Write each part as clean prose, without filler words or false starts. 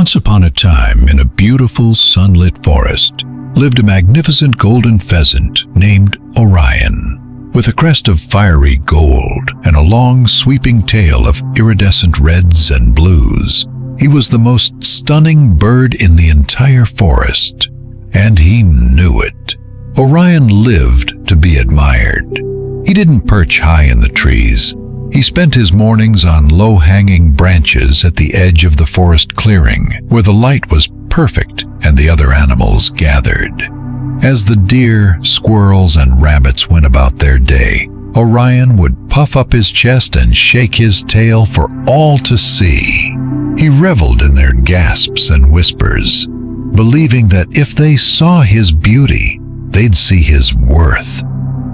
Once upon a time, in a beautiful sunlit forest, lived a magnificent golden pheasant named Orion. With a crest of fiery gold and a long sweeping tail of iridescent reds and blues, he was the most stunning bird in the entire forest, and he knew it. Orion lived to be admired. He didn't perch high in the trees. He spent his mornings on low-hanging branches at the edge of the forest clearing, where the light was perfect and the other animals gathered. As the deer, squirrels, and rabbits went about their day, Orion would puff up his chest and shake his tail for all to see. He reveled in their gasps and whispers, believing that if they saw his beauty, they'd see his worth.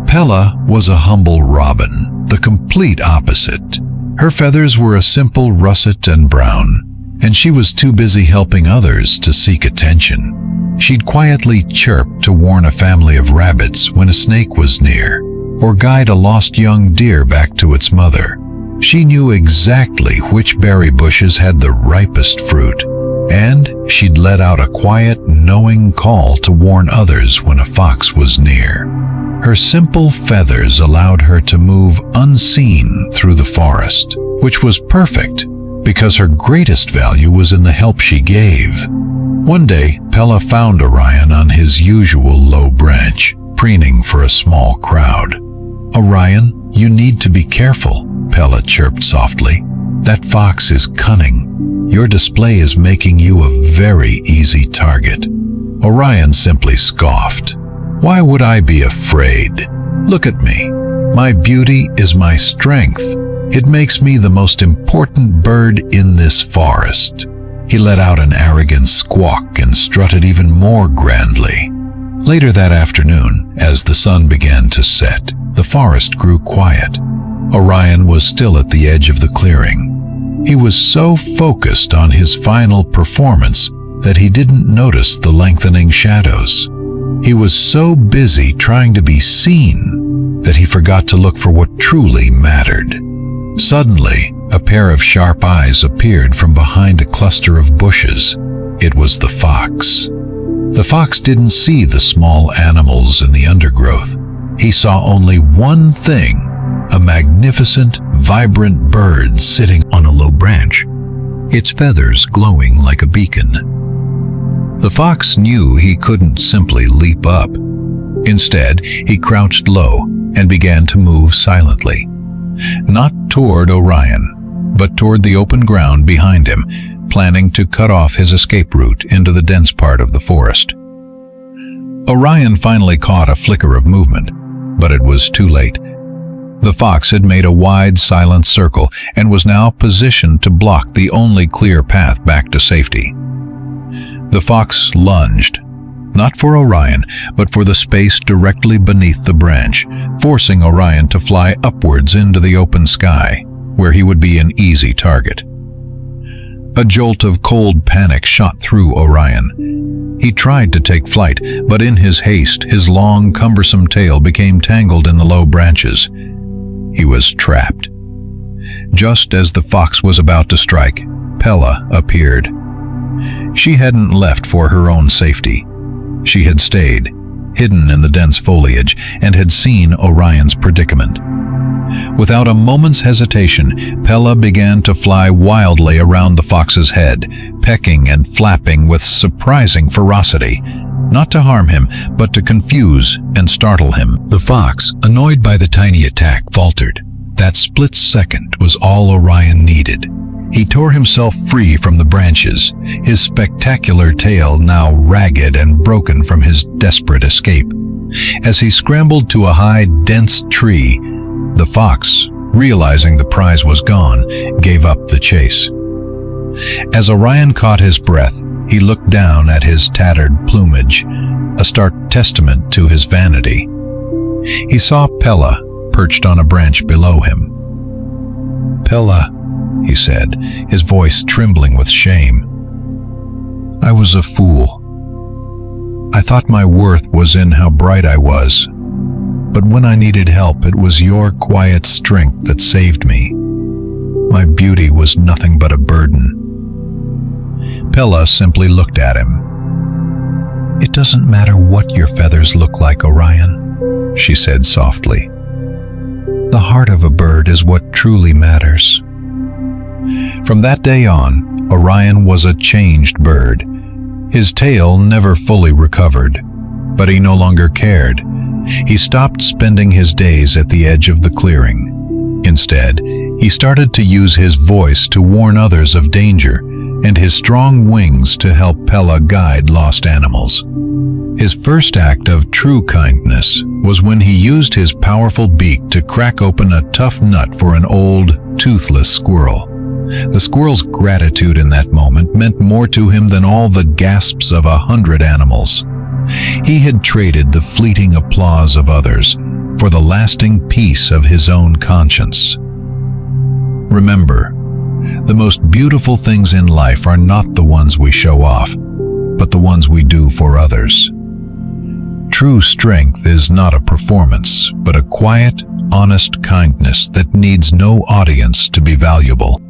Pella was a humble robin, the complete opposite. Her feathers were a simple russet and brown, and she was too busy helping others to seek attention. She'd quietly chirp to warn a family of rabbits when a snake was near, or guide a lost young deer back to its mother. She knew exactly which berry bushes had the ripest fruit, and she'd let out a quiet, knowing call to warn others when a fox was near. Her simple feathers allowed her to move unseen through the forest, which was perfect because her greatest value was in the help she gave. One day, Pella found Orion on his usual low branch, preening for a small crowd. "Orion, you need to be careful," Pella chirped softly. "That fox is cunning. Your display is making you a very easy target." Orion simply scoffed. "Why would I be afraid? Look at me. My beauty is my strength. It makes me the most important bird in this forest." He let out an arrogant squawk and strutted even more grandly. Later that afternoon, as the sun began to set, the forest grew quiet. Orion was still at the edge of the clearing. He was so focused on his final performance that he didn't notice the lengthening shadows. He was so busy trying to be seen that he forgot to look for what truly mattered. Suddenly, a pair of sharp eyes appeared from behind a cluster of bushes. It was the fox. The fox didn't see the small animals in the undergrowth. He saw only one thing: a magnificent, vibrant bird sitting on a low branch, its feathers glowing like a beacon. The fox knew he couldn't simply leap up. Instead, he crouched low and began to move silently. Not toward Orion, but toward the open ground behind him, planning to cut off his escape route into the dense part of the forest. Orion finally caught a flicker of movement, but it was too late. The fox had made a wide, silent circle and was now positioned to block the only clear path back to safety. The fox lunged, not for Orion, but for the space directly beneath the branch, forcing Orion to fly upwards into the open sky, where he would be an easy target. A jolt of cold panic shot through Orion. He tried to take flight, but in his haste, his long, cumbersome tail became tangled in the low branches. He was trapped. Just as the fox was about to strike, Pella appeared. She hadn't left for her own safety. She had stayed, hidden in the dense foliage, and had seen Orion's predicament. Without a moment's hesitation, Pella began to fly wildly around the fox's head, pecking and flapping with surprising ferocity, not to harm him, but to confuse and startle him. The fox, annoyed by the tiny attack, faltered. That split second was all Orion needed. He tore himself free from the branches, his spectacular tail now ragged and broken from his desperate escape. As he scrambled to a high, dense tree, the fox, realizing the prize was gone, gave up the chase. As Orion caught his breath, he looked down at his tattered plumage, a stark testament to his vanity. He saw Pella perched on a branch below him. "Pella," he said, his voice trembling with shame. "I was a fool. I thought my worth was in how bright I was. But when I needed help, it was your quiet strength that saved me. My beauty was nothing but a burden." Pella simply looked at him. "It doesn't matter what your feathers look like, Orion," she said softly. "The heart of a bird is what truly matters." From that day on, Orion was a changed bird. His tail never fully recovered, but he no longer cared. He stopped spending his days at the edge of the clearing. Instead, he started to use his voice to warn others of danger, and his strong wings to help Pella guide lost animals. His first act of true kindness was when he used his powerful beak to crack open a tough nut for an old, toothless squirrel. The squirrel's gratitude in that moment meant more to him than all the gasps of 100 animals. He had traded the fleeting applause of others for the lasting peace of his own conscience. Remember, the most beautiful things in life are not the ones we show off, but the ones we do for others. True strength is not a performance, but a quiet, honest kindness that needs no audience to be valuable.